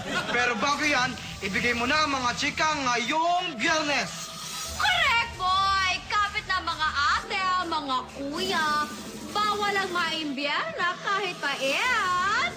Pero bago yan, ibigay mo na ang mga chika ngayong Biyernes. Correct, boy! Kapit na mga ate, mga kuya. Bawal ang maimbiyerna kahit pait.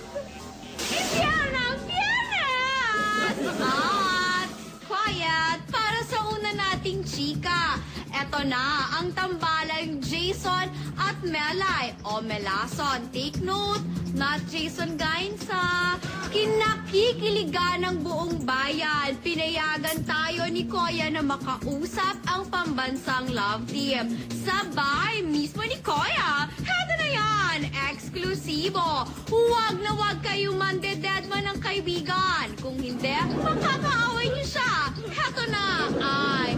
Imbiyerna ang Biyernes! At quiet para sa una nating chika. Eto na ang tambalang Jason at Melay o Melason. Take note, not Jason Gainsa. Kinakikiligan ng buong bayan. Pinayagan tayo ni Koya na makausap ang pambansang love team. Sabay mismo ni Koya. Heto na yan, eksklusibo. Huwag na huwag kayo mandededma ng kaibigan. Kung hindi, makakaaway niyo siya. Heto na ay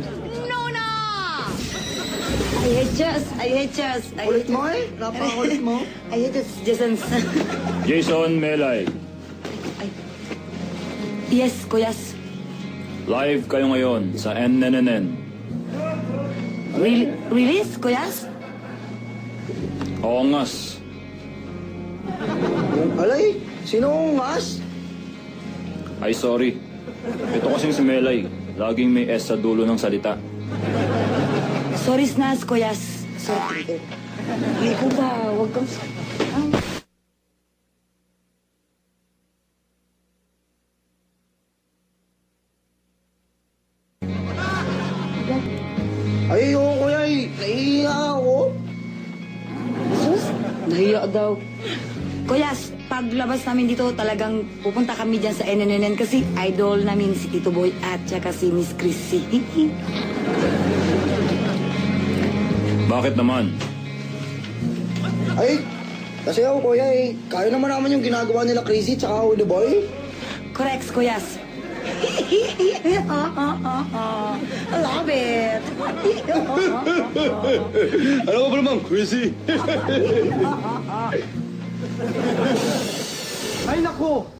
Nona! I hate Jess. I hate Jess. Ulit mo eh? Napakakulit mo. I hate this Jason. Jason Melay, Yes, kuyas. live kayo ngayon sa NNNN. Release, kuyas? Ongas. Alay, sino ang ngas? Ay sorry. Ito kasing si Melay. Laging may S sa dulo ng salita. Sorry, Snas, kuyas. Sorry. Liko ba? Huwag kang... Ay, oo, kuya, nahihiya ako. Sus, nahiya daw. Kuyas, paglabas namin dito, talagang pupunta kami dyan sa NNN kasi idol namin si Tito Boy at saka si Miss Chrissy. Bakit naman? Ay, kasi ako, kuya, kaya naman naman yung ginagawa nila Crazy tsaka Udo Boy. Correct, kuyas. I love it. Ano ka ba naman, Crazy? Ay, naku!